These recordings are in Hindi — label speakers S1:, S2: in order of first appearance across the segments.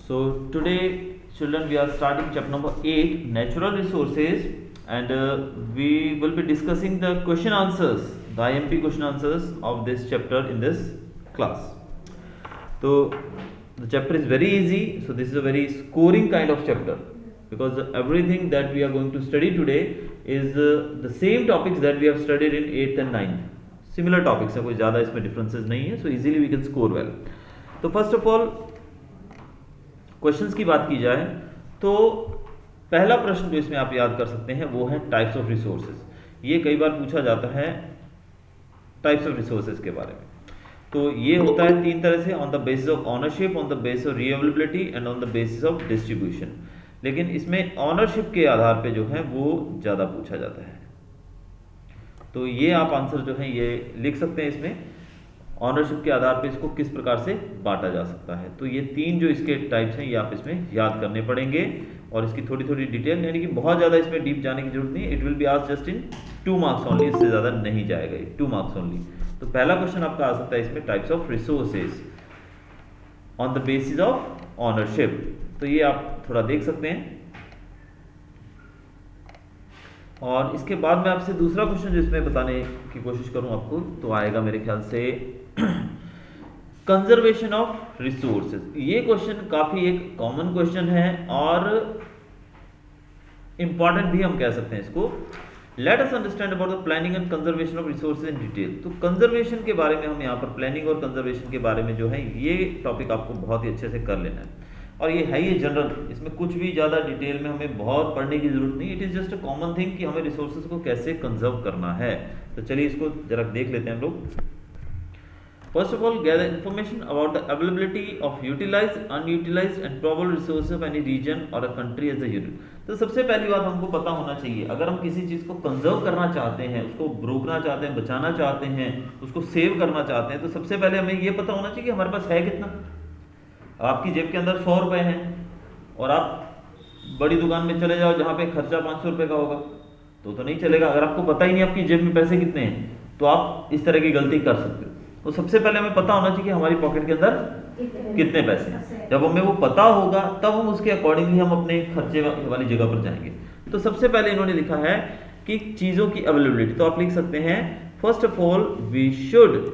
S1: So today, children, we are starting chapter number 8, Natural Resources, and we will be discussing the question answers, the IMP question answers of this chapter in this class. So the chapter is very easy. So this is a very scoring kind of chapter, because everything that we are going to study today is the same topics that we have studied in 8th and 9th. Similar topics है, कोई ज़्यादा इसमें differences नहीं है. So easily we can score well. तो first of all, क्वेश्चंस की बात की जाए तो पहला प्रश्न जो इसमें आप याद कर सकते हैं वो है टाइप्स ऑफ रिसोर्सेज. ये कई बार पूछा जाता है टाइप्स ऑफ रिसोर्सेज के बारे में. तो ये होता है तीन तरह से, on the basis of ownership, on the basis of reavailability and on the basis of distribution. लेकिन इसमें ऑनरशिप के आधार पे जो है वो ज़्यादा पूछा जाता है. तो ये आप आंसर जो है ये लिख सकते हैं इसमें, ऑनरशिप के आधार पे इसको किस प्रकार से बांटा जा सकता है. तो ये तीन जो इसके टाइप्स हैं ये आप इसमें याद करने पड़ेंगे, और इसकी थोड़ी थोड़ी डिटेल, यानी कि बहुत ज़्यादा इसमें डीप जाने की जरूरत नहीं. It will be asked just in 2 marks only, इससे ज़्यादा नहीं जाएगा, 2 मार्क्स ओनली. तो पहला क्वेश्चन आपका आ सकता है इसमें, types of resources on the basis of ownership. तो ये आप थोड़ा देख सकते हैं. और इसके बाद मैं आपसे दूसरा क्वेश्चन जो इसमें बताने की कोशिश करूं आपको, तो आएगा मेरे ख्याल से कंजर्वेशन ऑफ रिसोर्सेज. ये क्वेश्चन काफी एक कॉमन क्वेश्चन है और इंपॉर्टेंट भी हम कह सकते हैं इसको. Let us understand about the planning and conservation of resources in detail. तो कंजर्वेशन के बारे में हम यहाँ पर, प्लानिंग और कंजर्वेशन के बारे में जो है ये टॉपिक आपको बहुत ही अच्छे से कर लेना है. और ये है ये जनरल, इसमें कुछ भी ज़्यादा डिटेल में हमें बहुत पढ़ने की जरूरत नहीं. It is just a common thing कि हमें रिसोर्सेज को कैसे कंजर्व करना है. तो चलिए इसको जरा देख लेते हैं हम लोग. First of all, gather information about the availability of utilised, unutilised and probable resources of any region और a country as a unit. तो सबसे पहली बात हमको पता होना चाहिए, अगर हम किसी चीज़ को कंजर्व करना चाहते हैं, उसको रोकना चाहते हैं, बचाना चाहते हैं, उसको सेव करना चाहते हैं, तो सबसे पहले हमें ये पता होना चाहिए कि हमारे पास है कितना. आपकी जेब के अंदर 100 रुपए हैं और आप बड़ी दुकान में चले जाओ जहाँ पे खर्चा 500 रुपए का होगा, तो नहीं चलेगा. अगर आपको पता ही नहीं आपकी जेब में पैसे कितने हैं, तो आप इस तरह की गलती कर सकते हो. तो सबसे पहले हमें पता होना चाहिए कि हमारी पॉकेट के अंदर कितने पैसे हैं. जब हमें वो पता होगा तब हम उसके अकॉर्डिंगली हम अपने खर्चे वाली जगह पर जाएंगे. तो सबसे पहले इन्होंने लिखा है कि चीज़ों की अवेलेबिलिटी. तो आप लिख सकते हैं, first of all we should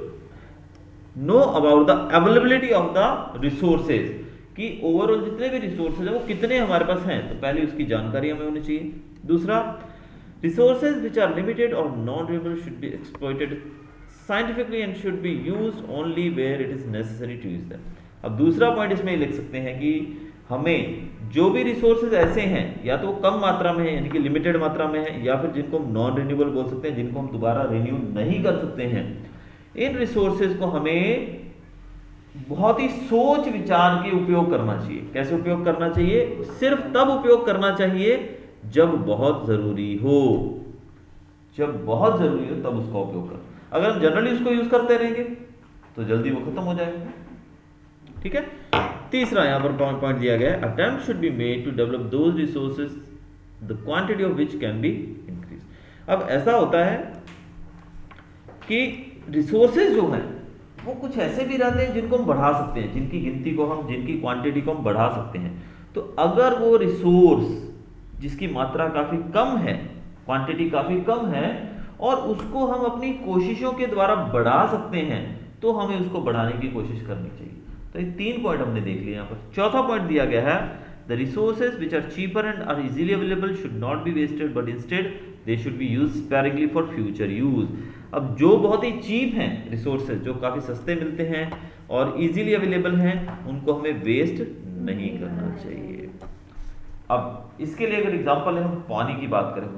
S1: know about the availability of the resources, कि ओवरऑल जितने भी रिसोर्सेज है वो कितने हमारे पास हैं. तो पहले उसकी जानकारी हमें होनी चाहिए. दूसरा, रिसोर्सेज विच आर लिमिटेड और non renewable should be exploited scientifically and should be used only where it is necessary to use them. अब दूसरा पॉइंट इसमें लिख सकते हैं कि हमें जो भी रिसोर्सेज ऐसे हैं, या तो वो कम मात्रा में है यानी कि लिमिटेड मात्रा में है, या फिर जिनको हम नॉन रिन्यूएबल बोल सकते हैं, जिनको हम दोबारा रिन्यू नहीं कर सकते हैं, इन रिसोर्सेज को हमें बहुत ही सोच विचार के उपयोग करना चाहिए. कैसे उपयोग करना चाहिए? सिर्फ तब उपयोग करना चाहिए जब बहुत जरूरी हो. जब बहुत जरूरी हो तब उसका उपयोग करो. अगर हम जनरली उसको यूज करते रहेंगे तो जल्दी वो खत्म हो जाएगा. ठीक है. तीसरा यहां पर पॉइंट दिया गया है, attempt should be made to develop those resources the quantity of which can be increase. अब ऐसा होता है कि रिसोर्सेज जो हैं वो कुछ ऐसे भी रहते हैं जिनको हम बढ़ा सकते हैं, जिनकी गिनती को हम, जिनकी क्वांटिटी को हम बढ़ा सकते हैं. तो अगर वो रिसोर्स जिसकी मात्रा काफ़ी कम है, क्वांटिटी काफ़ी कम है, और उसको हम अपनी कोशिशों के द्वारा बढ़ा सकते हैं, तो हमें उसको बढ़ाने की कोशिश करनी चाहिए. तो ये 3 पॉइंट हमने देख लिए यहाँ पर. चौथा पॉइंट दिया गया है, the resources which are cheaper and are easily available should not be wasted but instead they should be use sparingly for future use. अब जो बहुत ही चीप हैं रिसोर्सेज, जो काफ़ी सस्ते मिलते हैं और इजीली अवेलेबल हैं, उनको हमें वेस्ट नहीं करना चाहिए. अब इसके लिए अगर एग्जांपल है, हम पानी की बात करें,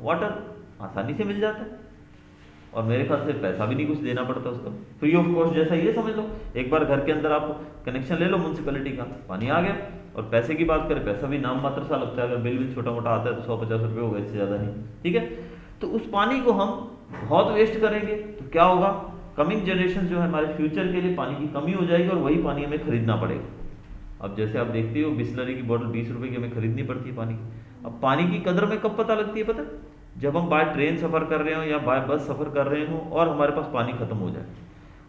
S1: वाटर आसानी से मिल जाता है और मेरे ख्याल से पैसा भी नहीं कुछ देना पड़ता उसका, फ्री ऑफ कॉस्ट. जैसा ये समझ लो, एक बार घर के अंदर आप कनेक्शन ले लो म्यूनसिपैलिटी का, पानी आ गया. और पैसे की बात करें, पैसा भी नाम मात्र सा लगता है. अगर बिल छोटा मोटा आता है तो 150 रुपये होगा, इससे ज़्यादा नहीं. ठीक है. तो उस पानी को हम बहुत वेस्ट करेंगे तो क्या होगा, कमिंग जनरेशन जो है हमारे फ्यूचर के लिए पानी की कमी हो जाएगी और वही पानी हमें खरीदना पड़ेगा. अब जैसे आप देखते हो बिस्लरी की बोतल 20 रुपए की हमें खरीदनी पड़ती है पानी की. अब पानी की कदर में कब पता लगती है? पता, जब हम बाय ट्रेन सफ़र कर रहे हो या बाय बस सफ़र कर रहे हो और हमारे पास पानी खत्म हो जाए.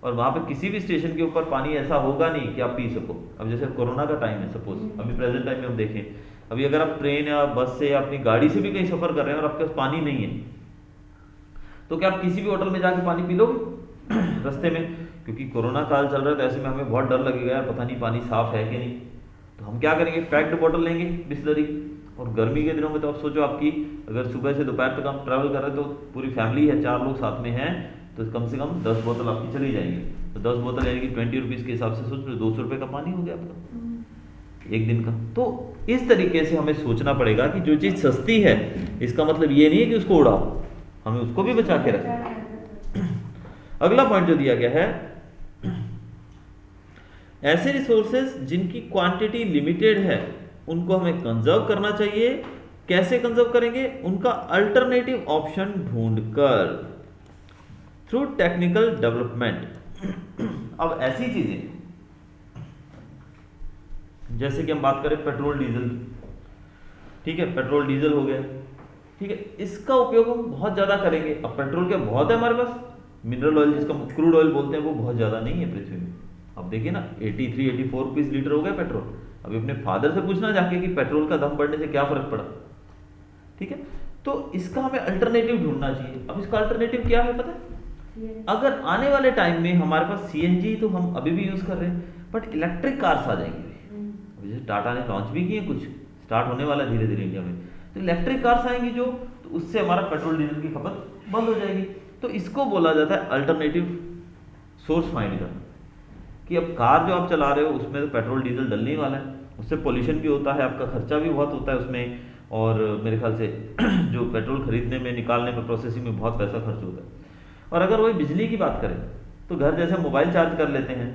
S1: और वहाँ पे किसी भी स्टेशन के ऊपर पानी ऐसा होगा नहीं कि आप पी सको। अब जैसे कोरोना का टाइम है सपोज, अभी प्रेजेंट टाइम में हम देखें, अभी अगर आप ट्रेन या बस से या अपनी गाड़ी से भी कहीं सफ़र कर रहे हैं और आपके पास पानी नहीं है, तो क्या आप किसी भी होटल में जाके पानी पी लोगे रास्ते में? क्योंकि कोरोना काल चल रहा है, तो ऐसे में हमें बहुत डर लगेगा यार, पता नहीं पानी साफ है कि नहीं। तो हम क्या करेंगे, पैक्ड बोतल लेंगे बिस्लरी। और गर्मी के दिनों में तो आप सोचो, आपकी अगर सुबह से दोपहर तक आप ट्रैवल कर रहे हैं तो पूरी फैमिली है, 4 लोग साथ में हैं, तो कम से कम 10 बोतल आपकी चली जाएंगी। तो 10 बोतल यानी कि 20 रुपीज़ के हिसाब से सोच लो, 200 रुपये का पानी हो गया आपका एक दिन का। तो इस तरीके से हमें सोचना पड़ेगा कि जो चीज़ सस्ती है, इसका मतलब ये नहीं है कि उसको उड़ाओ, हमें उसको भी बचा के रखें। अगला पॉइंट जो दिया गया है, ऐसे रिसोर्सेज जिनकी क्वांटिटी लिमिटेड है उनको हमें कंजर्व करना चाहिए। कैसे कंजर्व करेंगे? उनका अल्टरनेटिव ऑप्शन ढूंढकर, थ्रू टेक्निकल डेवलपमेंट। अब ऐसी चीजें जैसे कि हम बात करें पेट्रोल डीजल, ठीक है, पेट्रोल डीजल हो गया, ठीक है, इसका उपयोग हम बहुत ज़्यादा करेंगे। अब पेट्रोल क्या बहुत है हमारे पास, मिनरल ऑयल जिसका क्रूड ऑयल बोलते हैं, वो बहुत ज़्यादा नहीं है पृथ्वी में। अब देखिए ना, 83-84 रुपीज़ लीटर हो गया पेट्रोल। अभी अपने फादर से पूछना जाके कि पेट्रोल का दाम बढ़ने से क्या फ़र्क पड़ा, ठीक है। तो इसका हमें अल्टरनेटिव ढूंढना चाहिए। अब इसका अल्टरनेटिव क्या है पता है? अगर आने वाले टाइम में हमारे पास सीएनजी तो हम अभी भी यूज़ कर रहे हैं, बट इलेक्ट्रिक कार्स आ जाएंगी। जैसे टाटा ने लॉन्च भी किए, कुछ स्टार्ट होने वाला है धीरे धीरे इंडिया में, तो इलेक्ट्रिक कार्स आएंगी जो, तो उससे हमारा पेट्रोल डीजल की खपत बंद हो जाएगी। तो इसको बोला जाता है अल्टरनेटिव सोर्स फाइंड करना, कि अब कार जो आप चला रहे हो उसमें तो पेट्रोल डीजल डलने ही वाला है, उससे पोल्यूशन भी होता है, आपका खर्चा भी बहुत होता है उसमें, और मेरे ख्याल से जो पेट्रोल खरीदने में, निकालने में, प्रोसेसिंग में बहुत पैसा खर्च होता है। और अगर वही बिजली की बात करें तो घर जैसे मोबाइल चार्ज कर लेते हैं,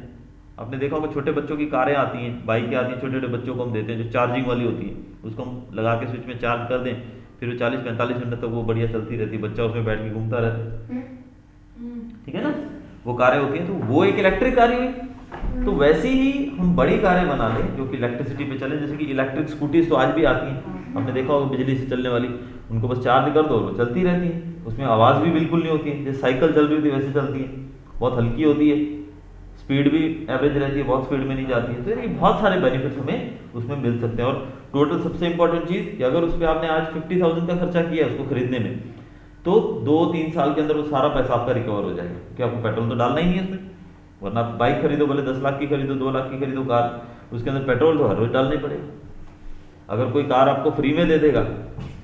S1: आपने देखा होगा छोटे बच्चों की कारें आती हैं, बाइकें आती हैं, छोटे छोटे बच्चों को हम देते हैं जो चार्जिंग वाली होती है, उसको हम लगा के स्विच में चार्ज कर दें, फिर वो 40-45 मिनट तक वो बढ़िया चलती रहती है, बच्चा उसमें बैठ के घूमता रहता है, ठीक है ना, वो कारें होती हैं। तो वो एक इलेक्ट्रिक कार ही हुई। तो वैसी ही हम बड़ी कारें बना लें जो कि इलेक्ट्रिसिटी पे चले, जैसे कि इलेक्ट्रिक स्कूटीज तो आज भी आती हैं, हमने देखा होगा बिजली से चलने वाली, उनको बस चार्ज कर दो वो चलती रहती हैं, उसमें आवाज़ भी बिल्कुल नहीं होती है, जैसे साइकिल चल रही थी वैसे चलती है, बहुत हल्की होती है, स्पीड भी एवरेज रहती है, बहुत स्पीड में नहीं जाती है। तो ये बहुत सारे बेनिफिट्स हमें उसमें मिल सकते हैं। और टोटल सबसे इंपॉर्टेंट चीज़ कि अगर उस पर आपने आज 50,000 का खर्चा किया है उसको खरीदने में, तो 2-3 साल के अंदर वो सारा पैसा आपका रिकवर हो जाएगा, क्योंकि आपको पेट्रोल तो डालना ही नहीं है उसमें। वरना आप बाइक खरीदो, भले 10 लाख की खरीदो, 2 लाख की खरीदो कार, उसके अंदर पेट्रोल तो हर रोज डालना ही पड़ेगा। अगर कोई कार आपको फ्री में दे देगा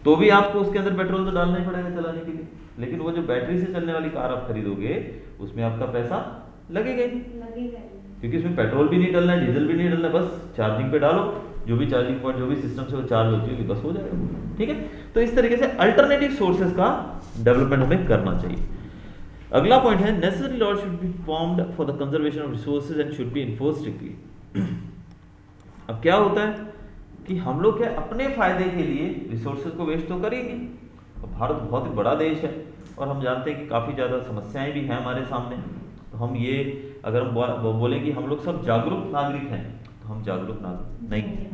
S1: तो भी आपको उसके अंदर पेट्रोल तो डालना ही पड़ेगा चलाने के लिए। लेकिन वो जो बैटरी से चलने वाली कार आप खरीदोगे उसमें आपका पैसा लगेगा ही, क्योंकि इसमें पेट्रोल भी नहीं डलना है, डीजल भी नहीं डलना है, बस चार्जिंग पे डालो, जो भी चार्जिंग पॉइंट, जो भी सिस्टम से वो चार्ज होती होगी, बस हो जाएगा, ठीक है। तो इस तरीके से अल्टरनेटिव सोर्सेज का डेवलपमेंट हमें करना चाहिए। अगला पॉइंट है, necessary law should be formed for the conservation of resources and should B enforced strictly. अब क्या होता है कि हम लोग क्या अपने फायदे के लिए रिसोर्सेज को वेस्ट तो करेंगे। भारत बहुत ही बड़ा देश है और हम जानते हैं कि काफ़ी ज़्यादा समस्याएं भी हैं हमारे सामने। तो हम ये अगर हम बोलें कि हम लोग सब जागरूक नागरिक हैं, तो हम जागरूक नागरिक नहीं,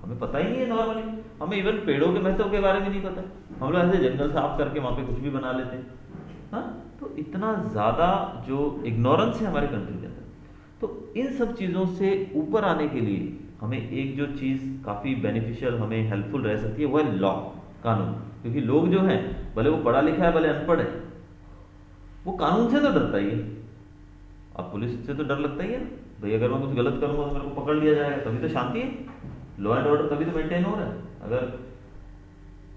S1: हमें पता ही नहीं है नॉर्मली, हमें इवन पेड़ों के महत्व के बारे में नहीं पता। हम लोग ऐसे जंगल साफ करके वहाँ पे कुछ भी बना लेते हैं, हाँ। तो इतना ज़्यादा जो इग्नोरेंस है हमारे कंट्री के अंदर, तो इन सब चीज़ों से ऊपर आने के लिए हमें एक जो चीज़ काफ़ी बेनिफिशियल, हमें हेल्पफुल रह सकती है, वो है लॉ, कानून। क्योंकि लोग जो हैं, भले वो पढ़ा लिखा है भले अनपढ़ है, वो कानून से तो डरता ही है। अब पुलिस से तो डर लगता ही है भाई, अगर मैं कुछ गलत करूँगा तो मेरे को पकड़ लिया जाएगा, तभी तो शांति है, लॉ एंड ऑर्डर तभी तो मेंटेन हो रहा है। अगर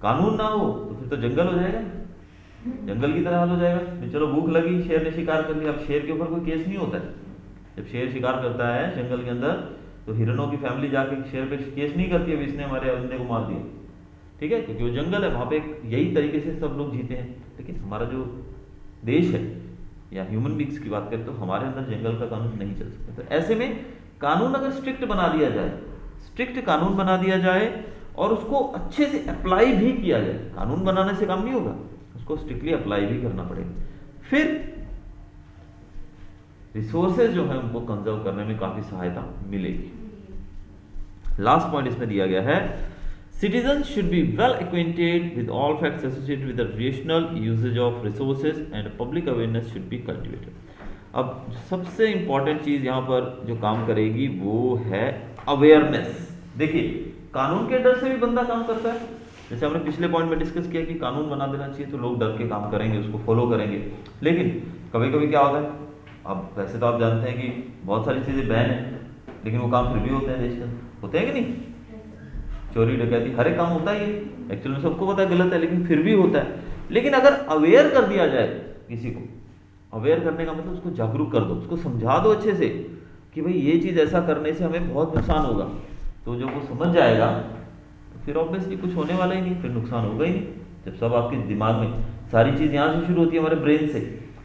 S1: कानून ना हो तो फिर तो जंगल हो जाएगा, जंगल की तरह हाल हो जाएगा। चलो भूख लगी, शेर ने शिकार कर लिया, अब शेर के ऊपर कोई केस नहीं होता है। जब शेर शिकार करता है जंगल के अंदर, तो हिरणों की फैमिली जाके शेर पे केस नहीं करती है, इसने हमारे बंदे को मार दिया, ठीक है, क्योंकि वो जंगल है, वहाँ पे यही तरीके से सब लोग जीते हैं। लेकिन हमारा जो देश है या ह्यूमन बींग्स की बात करें तो हमारे अंदर जंगल का कानून नहीं चल सकता। तो ऐसे में कानून अगर स्ट्रिक्ट बना दिया जाए, स्ट्रिक्ट कानून बना दिया जाए और उसको अच्छे से अप्लाई भी किया जाए, कानून बनाने से काम नहीं होगा, उसको स्ट्रिक्टली अप्लाई भी करना पड़ेगा, फिर रिसोर्सेज जो है उनको कंजर्व करने में काफी सहायता मिलेगी। लास्ट पॉइंट इसमें दिया गया है, citizens should be well acquainted with all facts associated with the rational usage of resources and public awareness should be cultivated। अब सबसे इंपॉर्टेंट चीज़ यहाँ पर जो काम करेगी वो है अवेयरनेस। देखिए, कानून के डर से भी बंदा काम करता है। जैसे हमने पिछले पॉइंट में डिस्कस किया कि कानून बना देना चाहिए तो लोग डर के काम करेंगे, उसको फॉलो करेंगे। लेकिन कभी कभी क्या होता है, अब वैसे तो आप जानते हैं कि बहुत सारी चीज़ें बैन है, लेकिन वो काम फिर भी होते हैं देश के अंदर, होते हैं कि नहीं? चोरी डकैती हर एक काम होता ही है, एक्चुअली में सबको पता है गलत है, लेकिन फिर भी होता है। लेकिन अगर अवेयर कर दिया जाए किसी को, अवेयर करने का मतलब उसको जागरूक कर दो, उसको समझा दो अच्छे से कि भाई ये चीज़ ऐसा करने से हमें बहुत नुकसान होगा, तो जब वो समझ जाएगा तो फिर ऑब्वियसली कुछ होने वाला ही नहीं, फिर नुकसान होगा ही नहीं। जब सब आपके दिमाग में सारी चीज़ यहाँ से शुरू होती है, हमारे ब्रेन से,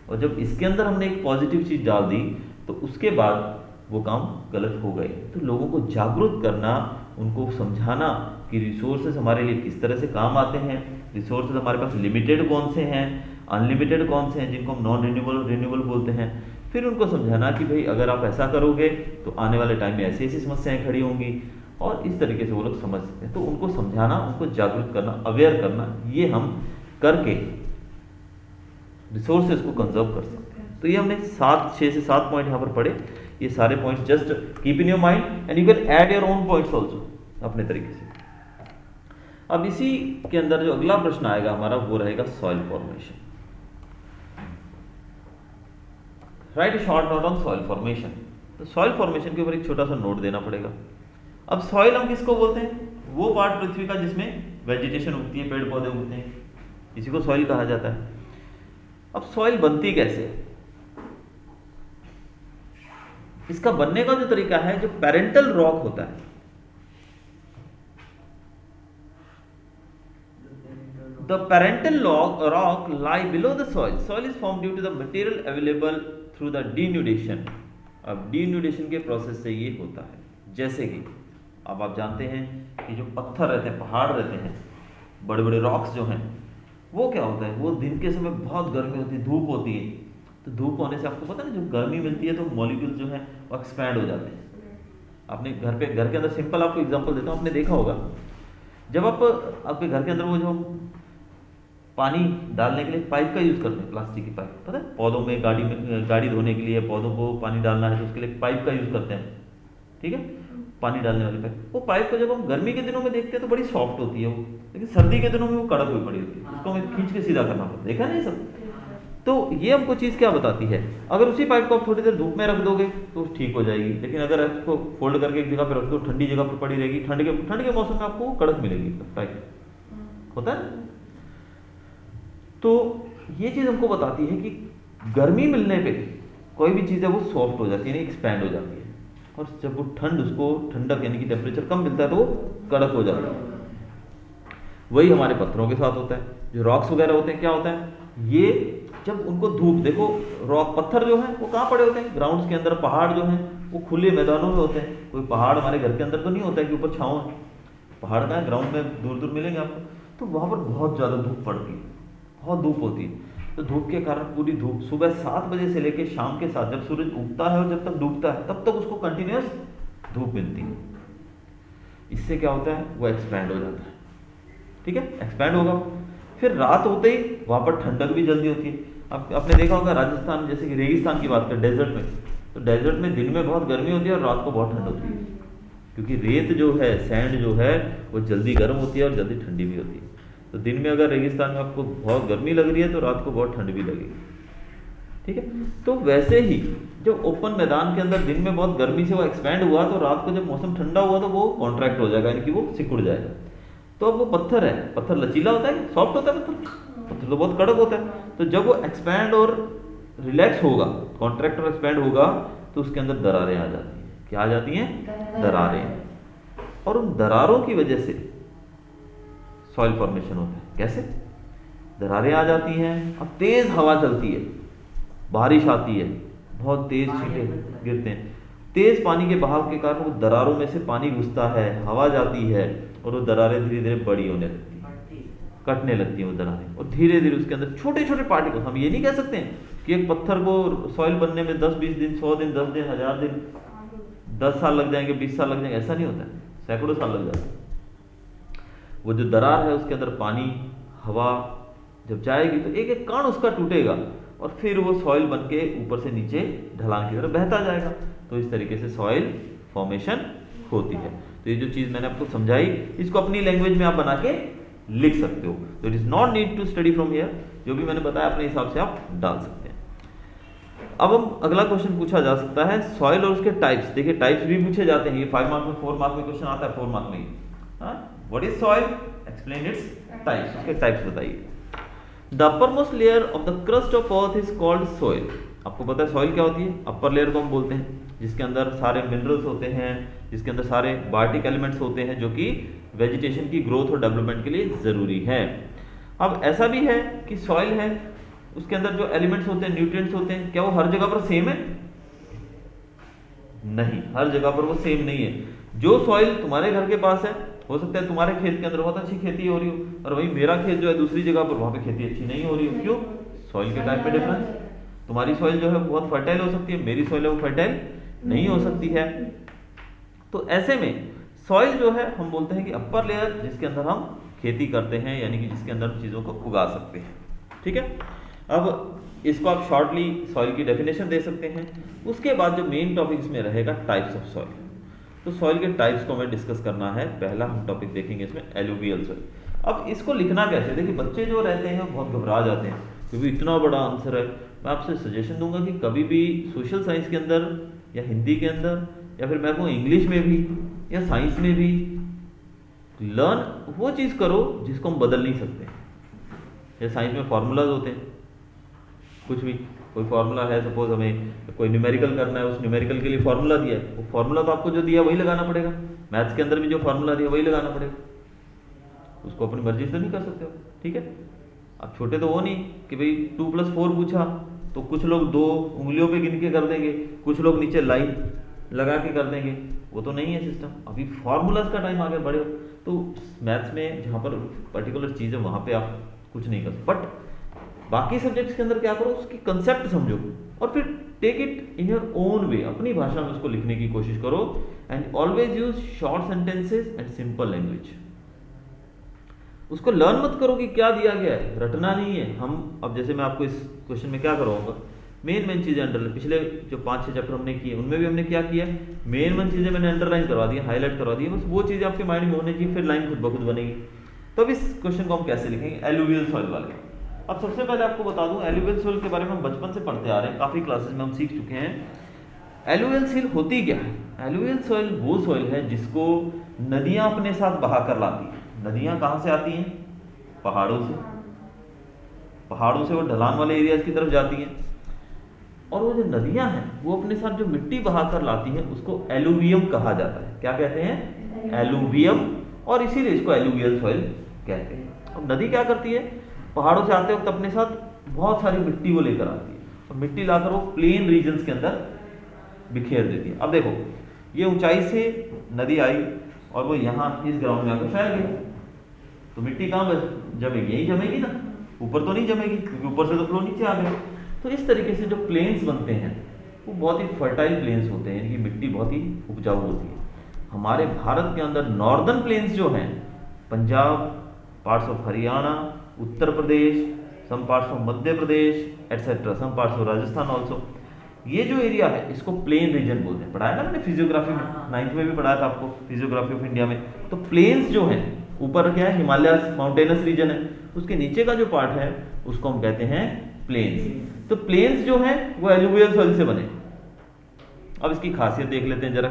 S1: और जब इसके अंदर हमने एक पॉजिटिव चीज़ डाल दी तो उसके बाद वो काम गलत हो गए। तो लोगों को जागरूक करना, उनको समझाना कि रिसोर्सेज हमारे लिए किस तरह से काम आते हैं, रिसोर्सेज हमारे पास लिमिटेड कौन से हैं, अनलिमिटेड कौन से हैं, जिनको हम नॉन रिन्यूएबल रिन्यूएबल बोलते हैं। फिर उनको समझाना कि भाई अगर आप ऐसा करोगे तो आने वाले टाइम में ऐसी ऐसी समस्याएं खड़ी होंगी, और इस तरीके से वो लोग समझ सकते हैं। तो उनको समझाना, उनको जागरूक करना, अवेयर करना, ये हम करके रिसोर्सेज को कंजर्व कर सकते हैं। तो ये हमने 6 से 7 पॉइंट यहाँ पर पढ़े। ये सारे points just keep in your mind and you can add your own points also अपने तरीके से। अब इसी के अंदर जो अगला प्रश्न आएगा हमारा वो रहेगा soil formation. Right short note on soil formation. तो सॉइल फॉर्मेशन के ऊपर एक छोटा सा नोट देना पड़ेगा। अब सॉइल हम किसको बोलते हैं? वो पार्ट पृथ्वी का जिसमें वेजिटेशन उगती है, पेड़ पौधे उगते हैं, इसी को सॉइल कहा जाता है। अब सॉइल बनती कैसे है? इसका बनने का जो तरीका है, जो पेरेंटल रॉक होता है, the parental rock lie below the soil. Soil is form due to the material available through the denudation. अब डीन्यूडेशन के प्रोसेस से ये होता है। जैसे कि अब आप जानते हैं कि जो पत्थर रहते हैं, पहाड़ रहते हैं, बड़े बड़े रॉक्स जो हैं, वो क्या होता है, वो दिन के समय बहुत गर्मी होती है, धूप होती है, तो धूप होने से आपको पता है ना, जो गर्मी मिलती है तो मॉलिक्यूल जो है वो एक्सपैंड हो जाते हैं। आपने घर के अंदर सिंपल आपको एग्जांपल देता हूँ, आपने देखा होगा जब आप आपके घर के अंदर वो जो पानी डालने के लिए पाइप का यूज़ करते हैं, प्लास्टिक की पाइप, पता है, पौधों में गाड़ी धोने के लिए पौधों को पानी डालना है तो उसके लिए पाइप का यूज़ करते हैं, ठीक है, पानी डालने वाली पाइप। वो पाइप को जब हम गर्मी के दिनों में देखते हैं तो बड़ी सॉफ्ट होती है वो, लेकिन सर्दी के दिनों में वो कड़क हुई पड़ी होती है, उसको हमें खींच के सीधा करना पड़ता है। देखा नहीं सब? तो ये हमको चीज़ क्या बताती है, अगर उसी पाइप को आप थोड़ी देर धूप में रख दोगे तो ठीक हो जाएगी, लेकिन अगर इसको फोल्ड करके एक जगह पर रख दो, ठंडी जगह पर पड़ी रहेगी, ठंड के मौसम में आपको कड़क मिलेगी पाइप, होता है। तो ये चीज़ हमको बताती है कि गर्मी मिलने पे कोई भी चीज़ है वो सॉफ्ट हो जाती है, यानी एक्सपैंड हो जाती है, और जब वो उसको ठंडक यानी कि टेम्परेचर कम मिलता है तो वो कड़क हो जाता है। वही हमारे पत्थरों के साथ होता है। जो रॉक्स वगैरह होते हैं, क्या होता है, ये जब उनको धूप, देखो रॉक पत्थर जो है वो कहाँ पड़े होते हैं, ग्राउंड्स के अंदर। पहाड़ जो हैं वो खुले मैदानों में होते हैं। कोई पहाड़ हमारे घर के अंदर तो नहीं होता है कि ऊपर छाँव है, पहाड़ का है, ग्राउंड में दूर दूर मिलेंगे आपको, तो वहाँ पर बहुत ज़्यादा धूप पड़ती है, बहुत धूप होती है। तो धूप के कारण पूरी धूप सुबह 7 बजे से लेकर शाम के 7, जब सूरज उगता है और जब तक डूबता है तब तक उसको कंटिन्यूस धूप मिलती है। इससे क्या होता है, वो एक्सपैंड हो जाता है, ठीक है, एक्सपैंड होगा। फिर रात होते ही वहाँ पर ठंडक भी जल्दी होती है। अब आपने देखा होगा राजस्थान, जैसे कि रेगिस्तान की बात करें, डेजर्ट में, तो डेजर्ट में दिन में बहुत गर्मी होती है और रात को बहुत ठंड होती है, क्योंकि रेत जो है, सैंड जो है, वो जल्दी गर्म होती है और जल्दी ठंडी भी होती है। तो दिन में अगर रेगिस्तान में आपको बहुत गर्मी लग रही है तो रात को बहुत ठंड भी लगेगी, ठीक है। तो वैसे ही जब ओपन मैदान के अंदर दिन में बहुत गर्मी से वो एक्सपैंड हुआ, तो रात को जब मौसम ठंडा हुआ तो वो कॉन्ट्रैक्ट हो जाएगा, यानी कि वो सिकुड़ जाएगा। तो अब वो पत्थर है, पत्थर लचीला होता है, सॉफ्ट होता है, पत्थर तो बहुत कड़क होता है। तो जब वो एक्सपैंड और रिलैक्स होगा, कॉन्ट्रैक्ट और एक्सपैंड होगा, तो उसके अंदर दरारें आ जाती हैं। क्या आ जाती हैं? दरारें। और उन दरारों की वजह से सॉइल फॉर्मेशन होता है। कैसे? दरारें आ जाती हैं, अब तेज हवा चलती है, बारिश आती है, बहुत तेज छींटे गिरते हैं, तेज पानी के बहाव के कारण वो दरारों में से पानी घुसता है, हवा जाती है, और वो दरारें धीरे धीरे बड़ी होने लगती हैं, कटने लगती हैं वो दरारें, और धीरे धीरे उसके अंदर छोटे छोटे पार्टिकल्स। हम ये नहीं कह सकते हैं कि एक पत्थर को सॉइल बनने में 10-20 दिन, 100 दिन, 10 दिन, 1000 दिन, 10 साल लग जाएंगे, 20 साल लग जाएंगे, ऐसा नहीं होता है, सैकड़ों साल लग जाते हैं। वो जो दरार है उसके अंदर पानी, हवा जब जाएगी तो एक एक कण उसका टूटेगा, और फिर वो सॉइल बन के ऊपर से नीचे ढलान की तरफ बहता जाएगा। तो इस तरीके से सॉइल फॉर्मेशन होती है। तो ये जो चीज़ मैंने आपको समझाई, इसको अपनी लैंग्वेज में आप बना के लिख सकते हो। तो it is not need to study from here, जो भी मैंने बताया अपने हिसाब से आप डाल सकते हैं। अब हम अगला क्वेश्चन पूछा जा सकता है सॉइल और उसके टाइप्स। देखिए टाइप्स भी पूछे जाते हैं, ये 5 मार्क में 4 मार्क में क्वेश्चन आता है, 4 मार्क में। What is soil, explain its types, उसके टाइप्स बताइए। The upper most layer of the crust of earth is called soil. आपको पता है सॉइल क्या होती है? अपर लेयर को हम बोलते हैं जिसके अंदर सारे मिनरल्स होते हैं, जिसके अंदर सारे बायोटिक एलिमेंट्स होते हैं जो कि वेजिटेशन की ग्रोथ और डेवलपमेंट के लिए ज़रूरी है। अब ऐसा भी है कि सॉइल है, उसके अंदर जो एलिमेंट्स होते हैं, न्यूट्रिएंट्स होते हैं, क्या वो हर जगह पर सेम है? नहीं, हर जगह पर वो सेम नहीं है। जो सॉइल तुम्हारे घर के पास है, हो सकता है तुम्हारे खेत के अंदर बहुत अच्छी खेती हो रही हो, और वही मेरा खेत जो है दूसरी जगह पर, वहाँ पे खेती अच्छी नहीं हो रही हो। क्यों? सॉइल के टाइप में डिफरेंस। तुम्हारी सॉइल जो है बहुत फर्टाइल हो सकती है, मेरी सॉइल है वो फर्टाइल नहीं हो सकती है। तो ऐसे में सॉइल जो है हम बोलते हैं कि अपर लेयर, जिसके अंदर हम खेती करते हैं, यानी कि जिसके अंदर चीज़ों को उगा सकते हैं। ठीक है, अब इसको आप शॉर्टली सॉइल की डेफिनेशन दे सकते हैं। उसके बाद जो मेन टॉपिक इसमें रहेगा टाइप्स ऑफ सॉइल। तो सॉइल के टाइप्स को हमें डिस्कस करना है। पहला हम टॉपिक देखेंगे इसमें एलुवियल सॉइल। अब इसको लिखना कैसे? देखिए बच्चे जो रहते हैं बहुत घबरा जाते हैं क्योंकि इतना बड़ा आंसर है। मैं आपसे सजेशन दूंगा कि कभी भी सोशल साइंस के अंदर या हिंदी के अंदर या फिर मैं कहूँ इंग्लिश में भी या साइंस में भी लर्न वो चीज़ करो जिसको हम बदल नहीं सकते। जैसे साइंस में फार्मूलाज होते हैं, कुछ भी कोई फार्मूला है, सपोज हमें कोई न्यूमेरिकल करना है, उस न्यूमेरिकल के लिए फार्मूला दिया है, वो फार्मूला तो आपको जो दिया वही लगाना पड़ेगा। मैथ्स के अंदर भी जो फार्मूला दिया वही लगाना पड़ेगा, उसको अपनी मर्जी से नहीं कर सकते हो। ठीक है, अब छोटे तो वो नहीं कि भाई 2+4 पूछा तो कुछ लोग 2 उंगलियों पे गिन के कर देंगे, कुछ लोग नीचे लाइन लगा के कर देंगे, वो तो नहीं है सिस्टम। अभी फार्मूलाज का टाइम आ गया बड़े, तो मैथ्स में जहाँ पर पर्टिकुलर चीज़ है वहाँ पे आप कुछ नहीं कर सकते। बट बाकी सब्जेक्ट्स के अंदर क्या करो, उसकी कंसेप्ट समझो और फिर take it in your own way, अपनी भाषा में उसको लिखने की कोशिश करो। And always use short sentences and simple language. उसको लर्न मत करो कि क्या दिया गया है, रटना नहीं है। हम अब जैसे मैं आपको इस क्वेश्चन में क्या करवाऊंगा, मेन चीज़ें अंडरलाइन, पिछले जो 5-6 चैप्टर हमने किए उनमें भी हमने क्या किया, मेन चीज़ें मैंने अंडरलाइन करवा दी, हाईलाइट करवा दी, बस वो चीज़ें आपके माइंड में होनी चाहिए, फिर लाइन खुद ब खुद बनेगी। तो अब इस क्वेश्चन को हम कैसे लिखेंगे, एलुवियल सॉइल वाले। अब सबसे पहले आपको बता दूं एलुवियल सॉइल के बारे में हम बचपन से पढ़ते आ रहे हैं, काफ़ी क्लासेस में हम सीख चुके हैं। एलुवियल सॉइल होती क्या है? एलुवियल सॉइल वो सॉइल है जिसको नदियाँ अपने साथ बहा कर लाती हैं। नदियाँ कहाँ से आती हैं? पहाड़ों से। पहाड़ों से वो ढलान वाले एरियाज की तरफ जाती हैं, और वो जो नदियाँ हैं वो अपने साथ जो मिट्टी बहा कर लाती हैं उसको एलुवियम कहा जाता है। क्या कहते हैं? एलुवियम, और इसीलिए इसको एलुवियल सॉइल कहते हैं। अब नदी क्या करती है, पहाड़ों से आते वक्त अपने साथ बहुत सारी मिट्टी वो लेकर आती है, और मिट्टी लाकर वो प्लेन रीजन्स के अंदर बिखेर देती है। अब देखो ये ऊंचाई से नदी आई और वो यहाँ इस ग्राउंड में आकर फैल गई, तो मिट्टी कहाँ जमेगी? यही जमेगी ना, ऊपर तो नहीं जमेगी क्योंकि ऊपर से तो फ्लो नीचे आ गया। तो इस तरीके से जो प्लेन्स बनते हैं वो बहुत ही फर्टाइल प्लेन्स होते हैं, यानी कि मिट्टी बहुत ही उपजाऊ होती है। हमारे भारत के अंदर नॉर्दर्न प्लेन्स जो हैं, Punjab, parts of Haryana, Uttar Pradesh, some parts of Madhya Pradesh etcetera, some parts of Rajasthan also, ये जो एरिया है इसको प्लेन रीजन बोलते हैं। पढ़ाया ना मैंने फिजियोग्राफी में, 9th में भी पढ़ाया था आपको फिजियोग्राफी ऑफ इंडिया में। तो प्लेन्स जो हैं, ऊपर क्या है, हिमालय माउंटेनस रीजन है, उसके नीचे का जो पार्ट है उसको हम कहते हैं प्लेन्स। तो प्लेन्स जो हैं वो एलुवियल सॉइल से बने। अब इसकी खासियत देख लेते हैं जरा।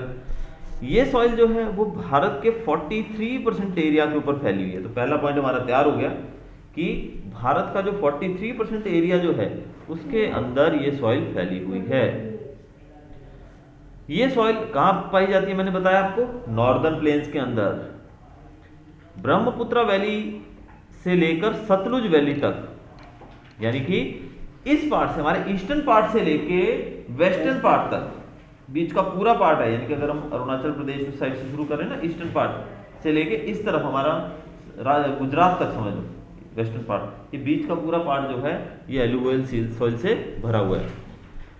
S1: ये सॉइल जो है वो भारत के 43% एरिया के ऊपर फैली हुई है। तो पहला पॉइंट हमारा तैयार हो गया कि भारत का जो 43% एरिया जो है उसके अंदर ये सॉइल फैली हुई है। ये सॉइल कहाँ पाई जाती है? मैंने बताया आपको, नॉर्दर्न प्लेन्स के अंदर, ब्रह्मपुत्र वैली से लेकर सतलुज वैली तक, यानी कि इस पार्ट से, हमारे ईस्टर्न पार्ट से लेके वेस्टर्न पार्ट तक, बीच का पूरा पार्ट है। यानी कि अगर हम अरुणाचल प्रदेश साइड से शुरू करें ना, ईस्टर्न पार्ट से लेके इस तरफ हमारा गुजरात तक समझ लो, वेस्टर्न पार्ट, ये बीच का पूरा पार्ट जो है ये एलुवियल सॉइल से भरा हुआ है।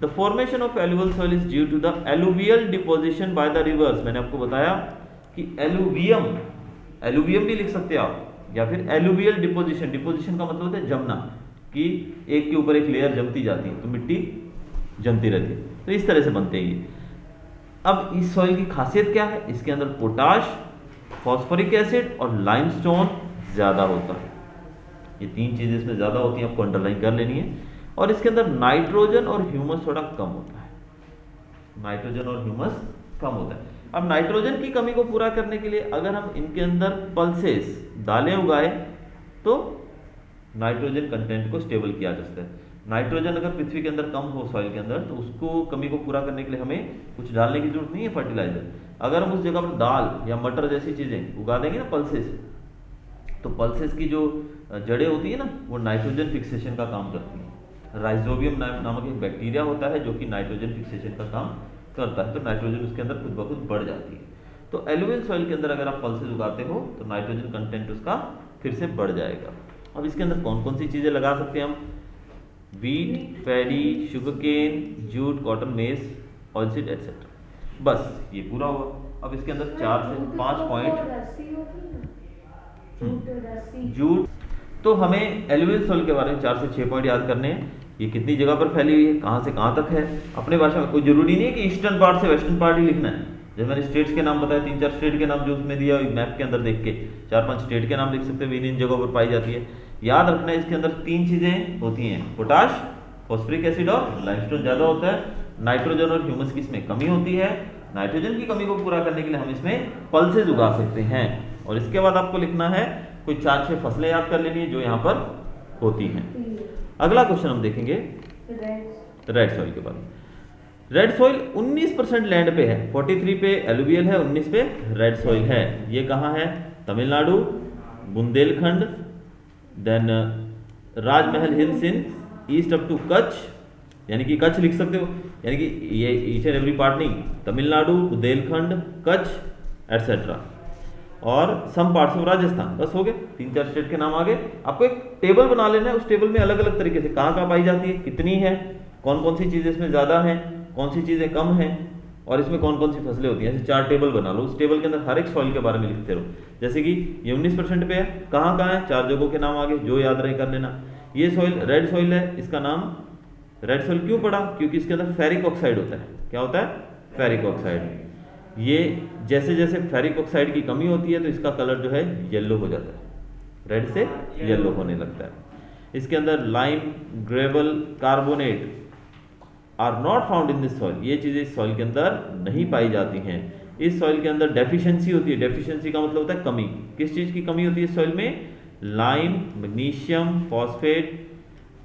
S1: The formation of alluvial soil is due to the alluvial deposition by the rivers. मैंने आपको बताया कि एलुवियम, एलुवियम भी लिख सकते हैं आप, या फिर एलुवियल डिपोजिशन, डिपोजिशन का मतलब होता है जमना, कि एक के ऊपर एक लेयर जमती जाती है तो मिट्टी जमती रहती है, तो इस तरह से बनते हैं ये। अब इस सॉइल की खासियत क्या है, इसके अंदर पोटाश, फॉस्फोरिक एसिड और लाइमस्टोन ज़्यादा होता है। ये तीन चीज़ें इसमें ज़्यादा होती हैं, आपको अंडरलाइन कर लेनी है। और इसके अंदर नाइट्रोजन और ह्यूमस थोड़ा कम होता है, नाइट्रोजन और ह्यूमस कम होता है। अब नाइट्रोजन की कमी को पूरा करने के लिए अगर हम इनके अंदर पल्सेस दालें उगाए तो नाइट्रोजन कंटेंट को स्टेबल किया जा सकता है। नाइट्रोजन अगर पृथ्वी के अंदर कम हो सॉइल के अंदर तो उसको कमी को पूरा करने के लिए हमें कुछ डालने की जरूरत नहीं है फर्टिलाइजर। अगर हम उस जगह पर दाल या मटर जैसी चीज़ें उगा देंगे ना पल्सेस, तो पल्सेस की जो जड़ें होती है ना वो नाइट्रोजन फिक्सेशन का काम करती है। राइजोबियम नामक एक बैक्टीरिया होता है जो कि नाइट्रोजन फिक्सेशन का काम करता है, तो नाइट्रोजन उसके अंदर खुद ब खुद बढ़ जाती है। तो एलुवियल सॉइल के अंदर अगर आप पल्सेस उगाते हो तो नाइट्रोजन कंटेंट उसका फिर से बढ़ जाएगा। अब इसके अंदर कौन कौन सी चीज़ें लगा सकते हैं हम, wheat, paddy, sugarcane, jute, cotton, mess, oilseed etcetera. बस ये पूरा हुआ। अब इसके अंदर 4 से 5 पॉइंट जूट। तो हमें एलुवियल सॉइल के बारे में 4 से 6 पॉइंट याद करने हैं। ये कितनी जगह पर फैली हुई है, कहाँ से कहाँ तक है, अपने भाषा में। कोई जरूरी नहीं है कि ईस्टर्न पार्ट से वेस्टर्न पार्ट ही लिखना है। जैसे मैंने स्टेट्स के नाम बताया, 3-4 स्टेट के नाम जो उसमें दिया मैप के अंदर देख के 4-5 स्टेट के नाम लिख सकते हैं, इन जगहों पर पाई जाती है। याद रखना है इसके अंदर 3 चीज़ें होती हैं, पोटाश, फॉस्फोरिक एसिड और लाइमस्टोन ज़्यादा होता है। नाइट्रोजन और ह्यूमस की इसमें कमी होती है। नाइट्रोजन की कमी को पूरा करने के लिए हम इसमें पल्सेज उगा सकते हैं। और इसके बाद आपको लिखना है कोई 4-6 फसलें याद कर लेनी है जो यहाँ पर होती हैं। अगला क्वेश्चन हम देखेंगे रेड सॉइल के बारे में। रेड सॉइल 19% लैंड पे है, 43 पे एलुवियल है, 19 पे रेड सॉइल है। ये कहाँ है, Tamil Nadu, Bundelkhand, then Rajmahal hills in east up to Kutch, यानी कि कच्छ लिख सकते हो, यानी कि ये ईच एंड एवरी पार्ट नहीं, तमिलनाडु, बुंदेलखंड, कच्छ एटसेट्रा, और सम पार्ट्स ऑफ राजस्थान। बस हो गए, 3-4 स्टेट के नाम आ गए। आपको एक टेबल बना लेना है, उस टेबल में अलग अलग तरीके से कहाँ कहाँ पाई जाती है, कितनी है, कौन कौन सी चीज़ें इसमें ज़्यादा हैं, कौन सी चीज़ें कम हैं, और इसमें कौन कौन सी फसलें होती हैं। ऐसे 4 टेबल बना लो, उस टेबल के अंदर हर एक सॉइल के बारे में लिखते रहो। जैसे कि ये 19% पे है, कहाँ कहाँ है, 4 जगहों के नाम आगे, जो याद रहे कर लेना। ये सॉइल रेड सॉइल है, इसका नाम रेड सॉइल क्यों पड़ा, क्योंकि इसके अंदर फेरिक ऑक्साइड होता है। क्या होता है, फेरिक ऑक्साइड। ये जैसे जैसे फेरिक ऑक्साइड की कमी होती है तो इसका कलर जो है येलो हो जाता है, रेड से येलो होने लगता है। इसके अंदर lime, gravel, carbonate are not found in this soil. ये चीज़ें इस सॉइल के अंदर नहीं पाई जाती हैं। इस सॉइल के अंदर डेफिशिएंसी होती है। डेफिशिएंसी का मतलब होता है कमी। किस चीज़ की कमी होती है इस सॉइल में, lime, magnesium, phosphate,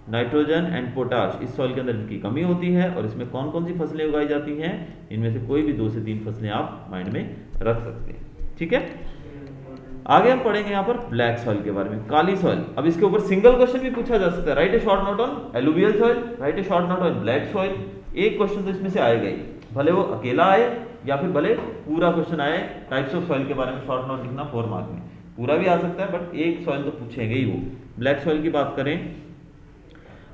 S1: nitrogen and potash, इस सॉइल के अंदर इनकी कमी होती है। और इसमें कौन कौन सी फसलें उगाई जाती हैं, इनमें से कोई भी 2 से 3 फसलें आप माइंड में रख सकते हैं। ठीक है, आगे हम पढ़ेंगे यहाँ पर ब्लैक सॉइल के बारे में, काली सॉइल। अब इसके ऊपर सिंगल क्वेश्चन भी पूछा जा सकता है, right A short note on alluvial soil, right A short note on black soil. एक क्वेश्चन तो इसमें से आएगा ही, भले वो अकेला आए या फिर भले पूरा क्वेश्चन आए। टाइप्स ऑफ सॉइल के बारे में शॉर्ट नोट लिखना 4 मार्क में, पूरा भी आ सकता है बट एक सॉइल तो पूछेंगे ही वो। ब्लैक सॉइल की बात करें,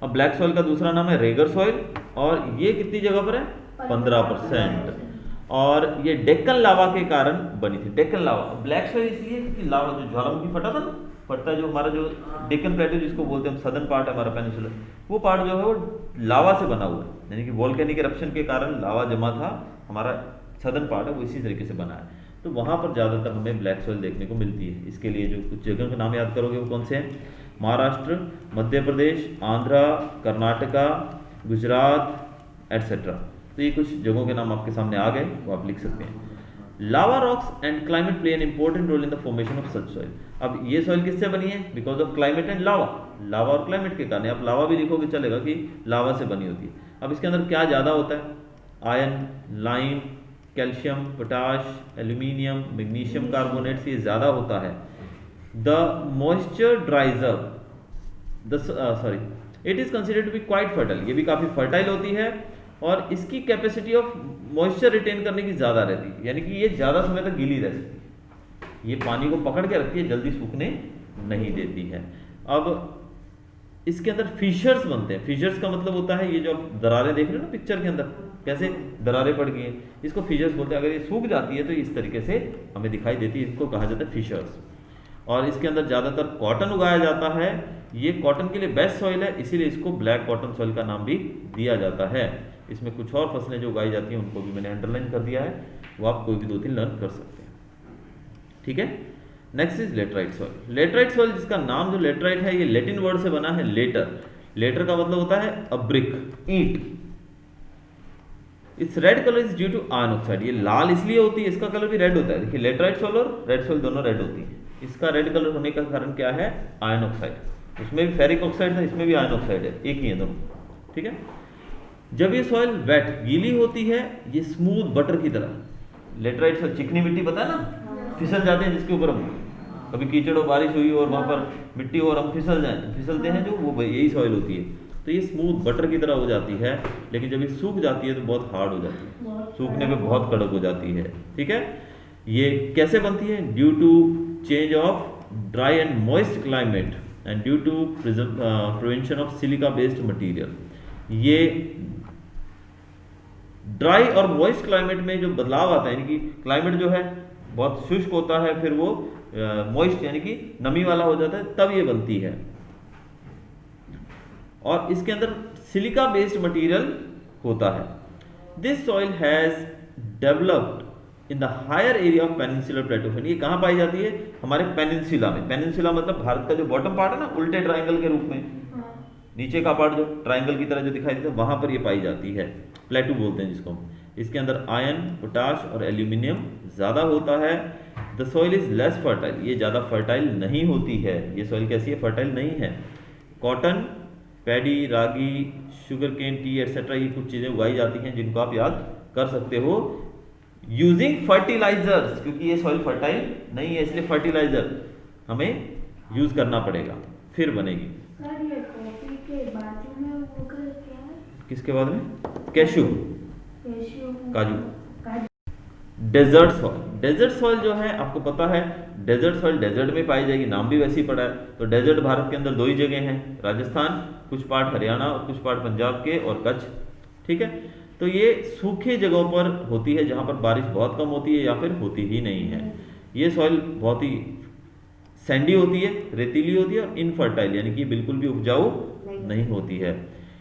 S1: अब ब्लैक सॉइल का दूसरा नाम है रेगर सॉइल, और ये कितनी जगह पर है, 15%। और ये डेक्कन लावा के कारण बनी थी। डेक्कन लावा, ब्लैक सॉइल इसलिए क्योंकि लावा जो ज्वालामुखी फटा था ना, फटता है जो हमारा जो डेक्कन प्लेटू जिसको बोलते हैं हम, सदर्न पार्ट है हमारा पेनिनसुला, वो पार्ट जो है वो लावा से बना हुआ है, यानी कि वोल्केनिक इरप्शन के कारण लावा जमा था, हमारा सदर्न पार्ट है वो इसी तरीके से बना है। तो वहाँ पर ज़्यादातर हमें ब्लैक सॉइल देखने को मिलती है। इसके लिए जो कुछ जगह के नाम याद करोगे वो कौन से हैं, महाराष्ट्र, मध्य प्रदेश, आंध्रा, कर्नाटका, गुजरात एटसेट्रा। तो ये कुछ जगहों के नाम आपके सामने आ गए, वो आप लिख सकते हैं। Lava rocks and climate play an important role in the formation of such soil. अब ये सॉइल किससे बनी है, because of climate and lava, lava और क्लाइमेट के कारण। आप लावा भी लिखोगे चलेगा कि लावा से बनी होती है। अब इसके अंदर क्या ज़्यादा होता है, iron, lime, calcium, potash, aluminium, magnesium carbonates, ये ज़्यादा होता है। The moisture dries up it is considered to be quite fertile. ये भी काफ़ी फर्टाइल होती है और इसकी कैपेसिटी ऑफ मॉइस्चर रिटेन करने की ज़्यादा रहती है, यानी कि ये ज़्यादा समय तक गीली रह सकती है। ये पानी को पकड़ के रखती है, जल्दी सूखने नहीं देती है। अब इसके अंदर फिशर्स बनते हैं। फिशर्स का मतलब होता है ये जो आप दरारें देख रहे हो ना पिक्चर के अंदर, कैसे दरारें पड़ गई हैं, इसको फिशर्स बोलते हैं। अगर ये सूख जाती है तो इस तरीके से हमें दिखाई देती है, इसको कहा जाता है फिशर्स। और इसके अंदर ज़्यादातर कॉटन उगाया जाता है। ये कॉटन के लिए बेस्ट सॉइल है, इसीलिए इसको ब्लैक कॉटन सॉइल का नाम भी दिया जाता है। इसमें कुछ और फसलें जो उगाई जाती हैं उनको भी मैंने अंडरलाइन कर दिया है, वो आप कोई भी 2-3 लर्न कर सकते हैं। ठीक है, next is laterite soil. Laterite soil, जिसका नाम जो लेटराइट है, ये लैटिन वर्ड से बना है लेटर। लेटर का मतलब होता है अ ब्रिक, ईंट। Its red colour is due to iron oxide. ये लाल इसलिए होती है, इसका कलर भी रेड होता है। देखिए लेटराइट सॉइल और रेड सॉइल दोनों रेड होती है। इसका रेड कलर होने का कारण क्या है? Iron oxide. उसमें भी फेरिक ऑक्साइड है, इसमें भी आयरन ऑक्साइड है, एक ही है दोनों। ठीक है, जब ये सॉइल वेट गीली होती है, ये स्मूथ बटर की तरह। लेटराइट सॉइल चिकनी मिट्टी, पता है ना, फिसल जाते हैं जिसके ऊपर हम कभी कीचड़ और बारिश हुई और वहाँ पर मिट्टी और हम फिसलते हैं, जो वो यही सॉइल होती है। तो ये स्मूथ बटर की तरह हो जाती है, लेकिन जब ये सूख जाती है तो बहुत हार्ड हो जाती है, सूखने पे बहुत कड़क हो जाती है। ठीक है, ये कैसे बनती है? Due to change of dry and moist climate and due to prevention of silica based material. ये ड्राई और मॉइस्ट क्लाइमेट में जो बदलाव आता है, यानी कि क्लाइमेट जो है बहुत शुष्क होता है, फिर वो मॉइस्ट यानी कि नमी वाला हो जाता है, तब ये बनती है। और इसके अंदर सिलिका बेस्ड मटेरियल होता है। This soil has developed in the higher area of peninsular plateau. ये कहाँ पाई जाती है? हमारे पेनिनसुला में। पेनिनसुला मतलब भारत का जो बॉटम पार्ट है ना, उल्टे ट्राइंगल के रूप में, नीचे का पार्ट जो ट्राइंगल की तरह जो दिखाई देता है, वहां पर ये पाई जाती है। प्लेटू बोलते हैं जिसको। इसके अंदर आयरन, पोटाश और एल्यूमिनियम ज़्यादा होता है। The soil is less fertile. ये ज़्यादा फर्टाइल नहीं होती है। ये सॉइल कैसी है? फर्टाइल नहीं है। कॉटन, पैडी, रागी, शुगर केन, टी एटसेट्रा, ये कुछ चीज़ें उगाई जाती हैं जिनको आप याद कर सकते हो यूजिंग फर्टिलाइजर्स। क्योंकि ये सॉइल फर्टाइल नहीं है, इसलिए फर्टिलाइजर हमें यूज करना पड़ेगा, फिर बनेगी।
S2: सर ये कॉफी के बाजू में वो क्या है?
S1: किसके बाद में? कैशू, काजू।
S2: काजू।
S1: Desert soil. डेजर्ट सॉइल जो है आपको पता है, डेजर्ट सॉइल डेजर्ट में पाई जाएगी, नाम भी वैसे ही पड़ा है। तो डेजर्ट भारत के अंदर 2 ही जगह हैं, राजस्थान, कुछ पार्ट हरियाणा और कुछ पार्ट पंजाब के, और कच्छ। ठीक है, तो ये सूखे जगहों पर होती है जहाँ पर बारिश बहुत कम होती है या फिर होती ही नहीं है। ये सॉइल बहुत ही सैंडी होती है, रेतीली होती है और इनफर्टाइल, यानी कि बिल्कुल भी उपजाऊ नहीं होती है।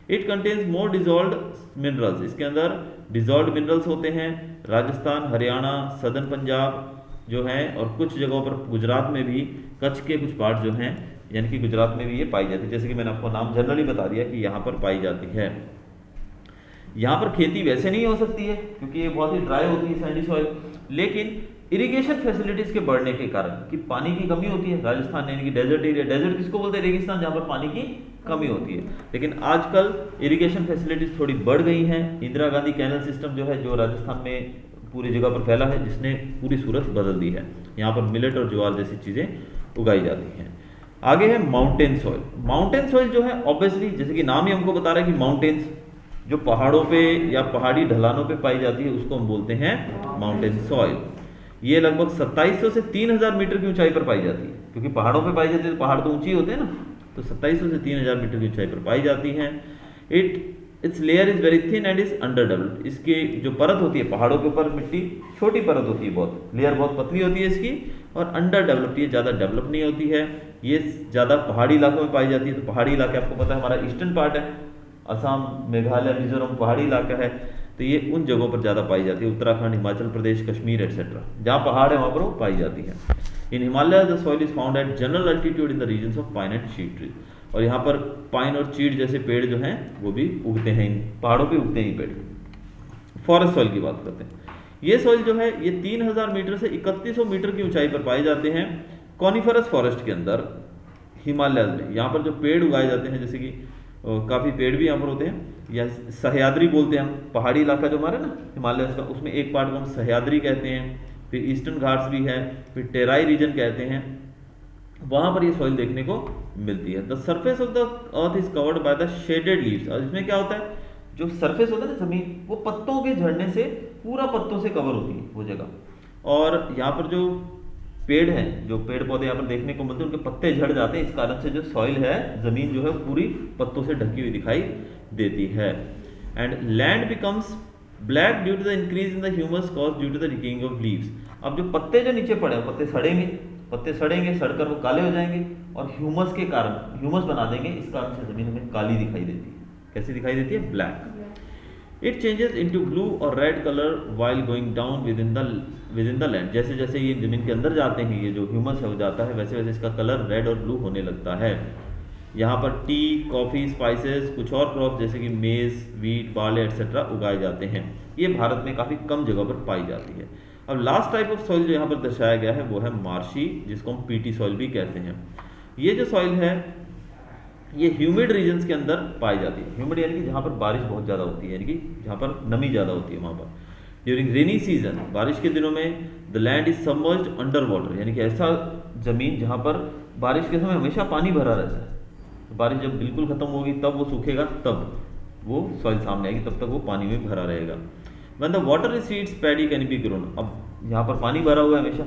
S1: It contains more dissolved minerals. इसके अंदर डिजॉल्व्ड मिनरल्स होते हैं। राजस्थान, हरियाणा, सदर्न पंजाब जो हैं, और कुछ जगहों पर गुजरात में भी, कच्छ के कुछ पार्ट जो हैं, यानी कि गुजरात में भी ये पाई जाती है। जैसे कि मैंने आपको नाम जनरली बता दिया कि यहाँ पर पाई जाती है। यहाँ पर खेती वैसे नहीं हो सकती है क्योंकि ये बहुत ही ड्राई होती है, सैंडी सॉइल। लेकिन इरिगेशन फैसिलिटीज के बढ़ने के कारण, कि पानी की कमी होती है राजस्थान, यानी कि डेजर्ट एरिया। डेजर्ट किसको बोलते हैं? रेगिस्तान, जहाँ पर पानी की कमी होती है। लेकिन आजकल इरिगेशन फैसिलिटीज थोड़ी बढ़ गई हैं। इंदिरा गांधी कैनल सिस्टम जो है, जो राजस्थान में पूरी जगह पर फैला है, जिसने पूरी सूरत बदल दी है। यहाँ पर मिलेट और ज्वार जैसी चीज़ें उगाई जाती हैं। आगे है माउंटेन सॉइल। माउंटेन सॉइल जो है ऑब्वियसली, जैसे कि नाम ही हमको बता रहा है कि माउंटेन्स, जो पहाड़ों पे या पहाड़ी ढलानों पे पाई जाती है, उसको हम बोलते हैं माउंटेन सॉइल। ये लगभग 2700 से 3000 मीटर की ऊंचाई पर पाई जाती है, क्योंकि पहाड़ों पे पाई जाती है तो पहाड़ तो ऊंची होते हैं ना, तो 2700 से 3000 मीटर की ऊंचाई पर पाई जाती हैं। It's layer is very thin and is under developed. इसकी जो परत होती है, पहाड़ों के ऊपर मिट्टी छोटी परत होती है, बहुत लेयर बहुत पतली होती है इसकी, और अंडर डेवलप्ड, ये ज़्यादा डेवलप नहीं होती है। ये ज़्यादा पहाड़ी इलाकों में पाई जाती है। तो पहाड़ी इलाके आपको पता है हमारा ईस्टर्न पार्ट है, असम, मेघालय, मिजोरम पहाड़ी इलाका है, तो ये उन जगहों पर ज़्यादा पाई जाती है। उत्तराखंड, हिमाचल प्रदेश, कश्मीर एटसेट्रा, जहाँ पहाड़ है वहाँ पर वो पाई जाती है। In Himalaya the soil is found at general altitude in the regions of pine and sheet trees. और यहाँ पर पाइन और चीड़ जैसे पेड़ जो हैं वो भी उगते हैं, इन पहाड़ों पे उगते हैं ये पेड़। फॉरेस्ट सॉइल की बात करते हैं। ये सॉइल जो है ये 3000 मीटर से 3100 मीटर की ऊंचाई पर पाए जाते हैं। कॉनिफरस फॉरेस्ट के अंदर हिमालय में यहाँ पर जो पेड़ उगाए जाते हैं, जैसे कि काफ़ी पेड़ भी यहाँ पर होते हैं, या सह्याद्री बोलते हैं हम, पहाड़ी इलाका जो हमारा ना हिमालय का, उसमें एक पार्ट को हम सह्याद्री कहते हैं। फिर ईस्टर्न घाट्स भी है, फिर टेराई रीजन कहते हैं, वहाँ पर ये सॉइल देखने को मिलती है। The surface of the earth is covered by the shaded leaves. और इसमें क्या होता है, जो सरफेस होता है ना जमीन, वो पत्तों के झड़ने से पूरा पत्तों से कवर होती है वो जगह। और यहाँ पर जो पेड़ हैं, जो पेड़ पौधे यहाँ पर देखने को मिलते हैं, उनके पत्ते झड़ जाते हैं। इस कारण से जो सॉइल है, जमीन जो है पूरी पत्तों से ढकी हुई दिखाई देती है। And land becomes black due to the increase in the humus cause due to the decaying of leaves. अब जो पत्ते जो नीचे पड़े हैं, पत्ते सड़ेंगे पत्ते सड़ेंगे, सड़कर वो काले हो जाएंगे और ह्यूमस के कारण, ह्यूमस बना देंगे, इस कारण से ज़मीन हमें काली दिखाई देती है। कैसी दिखाई देती है? Black. It changes into blue और red colour while going down within the land. जैसे जैसे ये ज़मीन के अंदर जाते हैं, ये जो ह्यूमस है हो जाता है, वैसे वैसे इसका कलर रेड और ब्लू होने लगता है। यहाँ पर टी, कॉफ़ी, स्पाइसेस, कुछ और क्रॉप जैसे कि मेज़, वीट, बार्ले एट्सेट्रा उगाए जाते हैं। ये भारत में काफ़ी कम जगह पर पाई जाती है। अब लास्ट टाइप ऑफ सॉइल जो यहाँ पर दर्शाया गया है वो है मार्शी, जिसको हम पीटी सॉइल भी कहते हैं। ये जो सॉइल है ये ह्यूमिड रीजन्स के अंदर पाई जाती है। ह्यूमिड यानी कि जहाँ पर बारिश बहुत ज़्यादा होती है, यानी कि जहाँ पर नमी ज़्यादा होती है वहाँ पर। ड्यूरिंग रेनी सीजन, बारिश के दिनों में, the land is submerged under water, यानी कि ऐसा ज़मीन जहाँ पर बारिश के समय हमेशा पानी भरा रहता है। बारिश जब बिल्कुल ख़त्म होगी तब वो सूखेगा, तब वो सॉइल सामने आएगी, तब तक वो पानी में भरा रहेगा। When the water recedes paddy can be grown. अब यहाँ पर पानी भरा हुआ है, हमेशा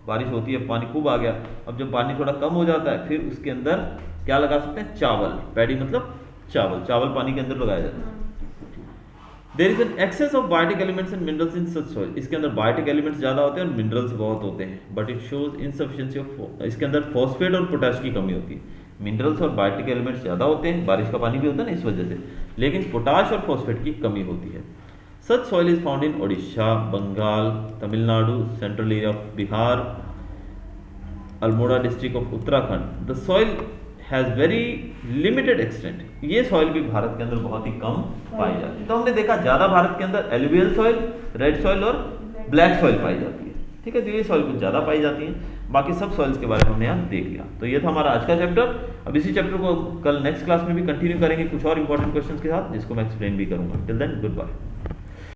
S1: बारिश होती है, पानी खूब आ गया। अब जब पानी थोड़ा कम हो जाता है फिर उसके अंदर क्या लगा सकते हैं? चावल। पैडी मतलब चावल, चावल पानी के अंदर लगाया जाता है। There is an excess of biotic elements and minerals in such soil. इसके अंदर बायोटिक एलिमेंट्स ज़्यादा होते हैं और मिनरल्स बहुत होते हैं, but it shows insufficiency of, इसके अंदर फॉस्फेट और पोटाश की कमी होती है। मिनरल्स और बायोटिक एलिमेंट्स ज़्यादा होते हैं, बारिश का पानी भी होता है ना इस वजह से, लेकिन पोटाश और फॉस्फेट की कमी होती है। सच soil is found in Odisha, Bengal, Tamil Nadu, central area of Bihar, Almora district of Uttarakhand. The soil has very limited extent. ये सॉइल भी भारत के अंदर बहुत ही कम पाई जाती है। तो हमने देखा ज़्यादा भारत के अंदर एलुवियल सॉइल, रेड सॉइल और ब्लैक सॉइल पाई जाती है। ठीक है, तो ये सॉइल कुछ ज़्यादा पाई जाती हैं, बाकी सब सॉइल्स के बारे में हमने यहाँ देख लिया। तो ये था हमारा आज का चैप्टर। अब इसी चैप्टर को कल नेक्स्ट क्लास में भी कंटिन्यू करेंगे कुछ और इंपॉर्टेंट क्वेश्चंस के साथ, जिसको मैं एक्सप्लेन भी करूँगा। Till then, good bye.